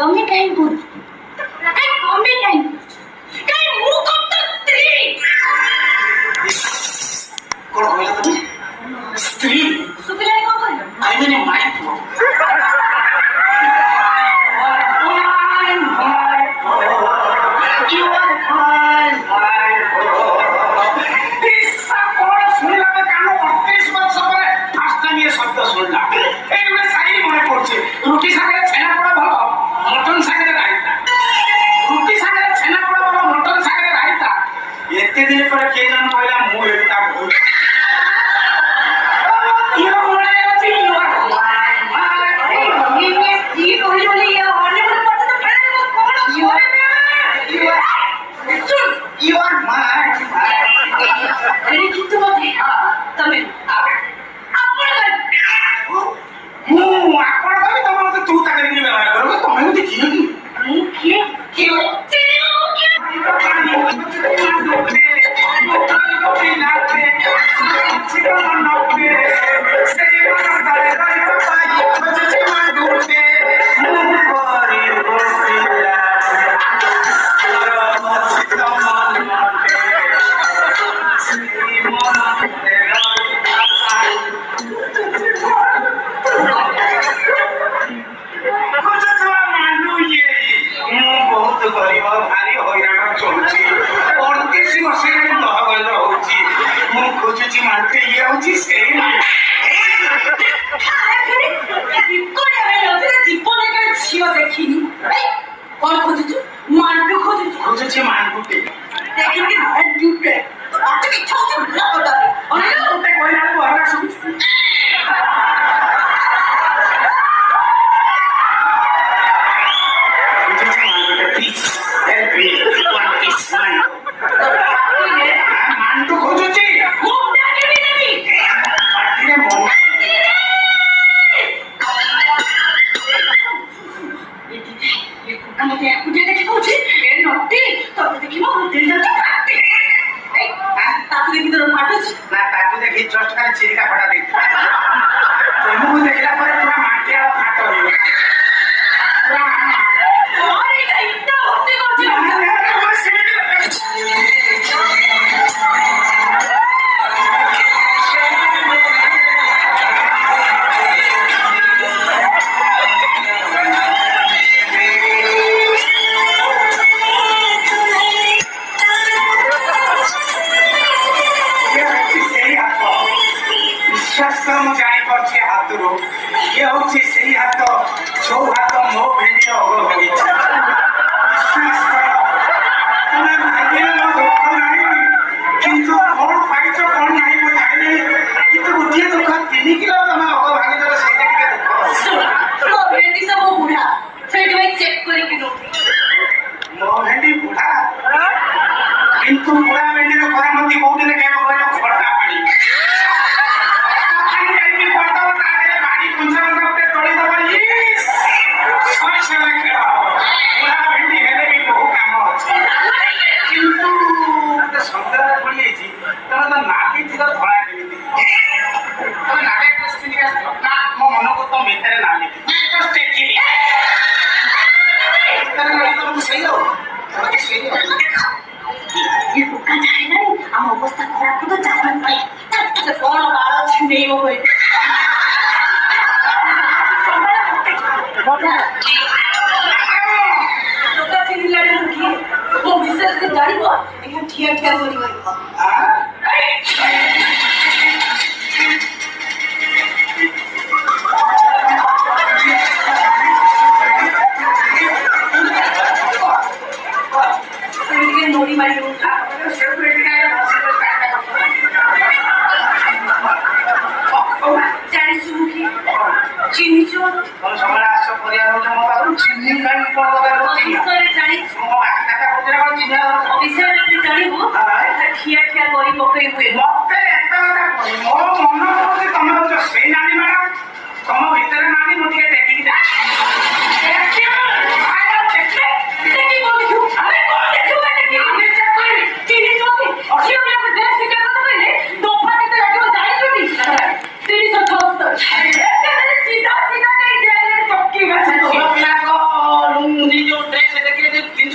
ତମେ କାହିଁ କରୁଛ? ତମେ କାହିଁ କାହିଁ ମୁଁ କତ ସ୍ତ୍ରୀ କଣ କହିଲ ତମେ? ସ୍ତ୍ରୀ ସୁବିଲାରେ କଣ କହିଲ? ଆଇ ମାନେ ମାଇ ପୁଅ। ରୁଟି ସାଙ୍ଗରେ ଛେନା ପୋଡ ଭଲ, ମଟନ ସାଙ୍ଗରେ ରାଇତା। ରୁଟି ସାଙ୍ଗରେ ଛେନା ପୋଡ ଭଲ, ମଟନ ସାଙ୍ଗରେ ରାଇତା। ଏତେ ଦିନ ପରେ କିଏ ଜଣ କହିଲା ମୁଁ ଏଇଟା ଭୁଲ।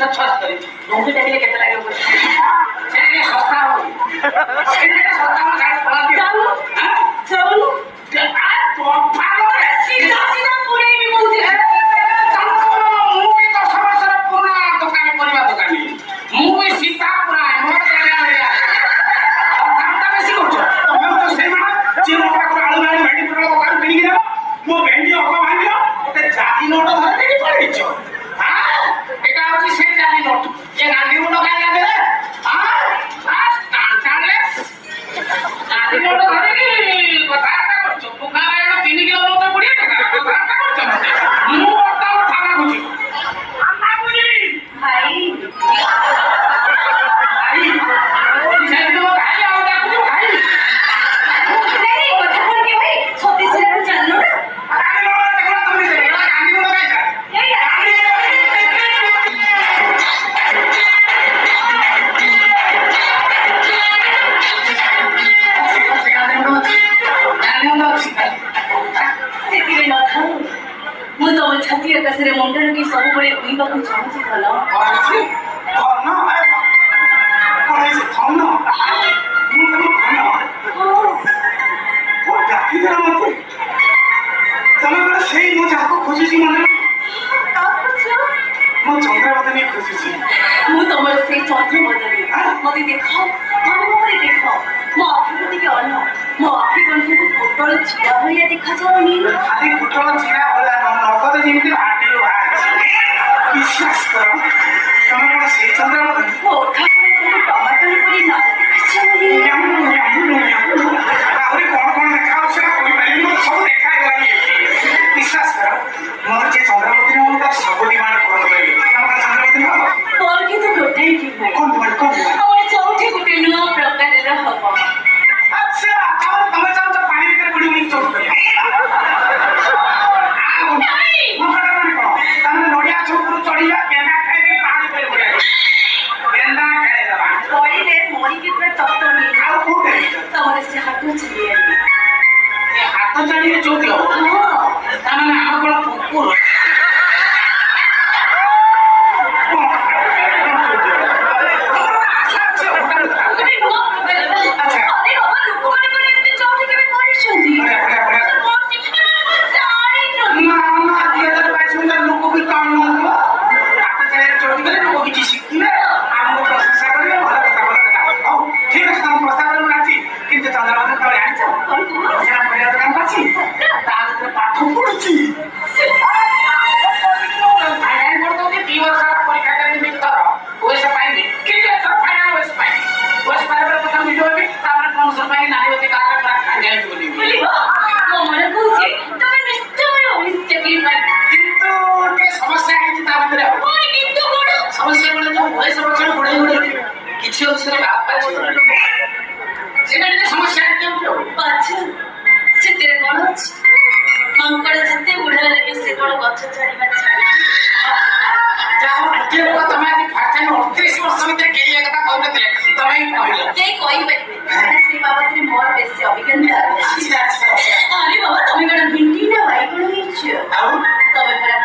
ଛଛ କରିଛି ମୁଣ୍ଡ ଟାକିଲେ କେତେ ଲାଗିବ କହୁଛି ସେ ଟିକେ ଶସ୍ତା ହଉ ସେ ଟିକେ ଶସ୍ତା ହଉ ଗାଡ଼ି ପଳାନ୍ତି ଚାଉଳ ସିଧା ସିଧା ପୁରେଇବି କହୁଛି ମୁଁ ବି 10 ବର୍ଷର ପୁରୁଣା ଦୋକାନୀ ପରିବା ଦୋକାନୀ ମୁଁ ବି ସୀତା ପୁରା ମୋର ଦାମଟା ବେଶୀ କରୁଛ ତମେ ତ ସେଇମାନେ ଯିଏ ମୋ ପାଖରୁ ଆଳୁ ଆଳୁ ଭେଣ୍ଡି ପୋଟଳ ଦୋକାନ କିଣିକି ଦେବ ମୋ ଭେଣ୍ଡି ଅଗ ଭାଙ୍ଗିବ ଗୋଟେ ଜାଲି ନୋଟ ଧରିକି ପଳେଇଛ এটা হচ্ছে সেই জালি নোট যে গান্ধী নোট খাই যাবে গান্ধী নোট ধরে কি কথাটা করছো পোকা বাড়ানো 3 কিলো মতো 20 টাকা কথাটা করছো মু বর্তমান থানা খুঁজি ভাই ভাই সেই তো ভাই আউ ডাকুছো ভাই এই কথা বল কি ভাই সত্যি সেটা জানো না গান্ধী নোট দেখো তুমি গান্ধী নোট খাই এই ସେଥିରେ ନଥାଉ ମୁଁ ତମ ଛାତି ଆକାଶରେ ମୁଣ୍ଡ ରଖି ସବୁବେଳେ ଉଇବାକୁ ଚାହୁଁଛି ଭଲ ସେଇ ମୁଁ ଯାହାକୁ ଖୋଜୁଛି ମନେ ମୁଁ ଚନ୍ଦ୍ରବଦନୀ ଖୋଜୁଛି ମୁଁ ତମର ସେଇ ଚନ୍ଦ୍ର ବଦଳି ମତେ ଦେଖ ତମ ଉପରେ ଦେଖ ମୋ ଆଖିକୁ ଟିକେ ଅନ ମୋ ଆଖି କଣ୍ଠକୁ ପୋଟଳ ଚିରା ଭଳିଆ ଦେଖାଯାଉନି ଖାଲି ପୋଟଳ ଚିରା ଭଳିଆ ନଗଦ ଯେମିତି ଭାଟିରୁ ବାହାରିଛି ବିଶ୍ୱାସ କର ତମେ କଣ ସେଇ ଚନ୍ଦ୍ରବଦନୀ ମୋ ଓଠା ପରେ ତମ ଟମାଟର ପରି ନାଳ ଦେଖାଯାଉନି ଆହୁରି କଣ କଣ ଦେଖାଯାଉଛି ସେଟା କହିପାରିବି ମୁଁ ସବୁ ଦେଖା ହେଇଗଲାଣି ବିଶ୍ୱାସ କର ମୋର ଯେ ଚନ୍ଦ୍ରବଦନୀ ମୁଁ ତାର ସବୁ ଡିମାଣ୍ଡ ପୂରଣ କରିବି ତମର ଚନ୍ଦ୍ରବଦନୀ ହବ ମୋର କିନ୍ତୁ ଗୋଟାଏ ଠିକ୍ କଣ ଡିମାଣ୍ଡ ଆମର ଚଉଠି ଗୋଟେ ନୂଆ ପ୍ରକାରର ହବ ଆଚ୍ଛା ତାହେଲେ ତମେ ଚାହୁଁଛ ପାଣି ଭିତରେ ବୁଡ଼ି ବୁଡ଼ି ଚଉଠି କରିବା ତାମାନେ ନଡ଼ିଆ ଚଉକରୁ ଚଢିବା ଗେଣ୍ଡା ଖାଇକି ପାଣି ଉପରେ ବୁଡ଼ିବା ଗେଣ୍ଡା ଖାଇଦେବା ପଡ଼ିଲେ ମରିକି ପୁରା ତତ୍ତଣି ଆଉ କୋଉଠି ତମର ସେ ହାତ ଛିଡ଼ିଆନି ହାତ ଚାଲିଲେ ଚଉଠି ହବ ତାମାନେ ଆମ କଣ କୁକୁର କିଛି ଅଂଶରେ ସେଟା ଟିକେ ସମସ୍ୟା ସେଥିରେ କଣ ଅଛି ମାଙ୍କଡ ଯେତେ ବୁଢା ଲାଗେ ସେ କଣ ଗଛ ଛାଡିବା ଯାହା ଗୋଟିଏ ଲୋକ ତମେ ଆଜି ଫାଷ୍ଟ 38 ବର୍ଷ ଭିତରେ କେହି କଥା କହିନଥିଲେ ତମେ ହିଁ କହିଲ କେହି କହିପାରିବେ ସେ ବାବଦରେ ମୋର ବେଶୀ ଅଭିଜ୍ଞତା ଆରେ ବାବା ତମେ କଣ ଭିଣ୍ଡି ନା ବାଇଗଣ ହେଇଛ ଆଉ ତମେ ପୁରା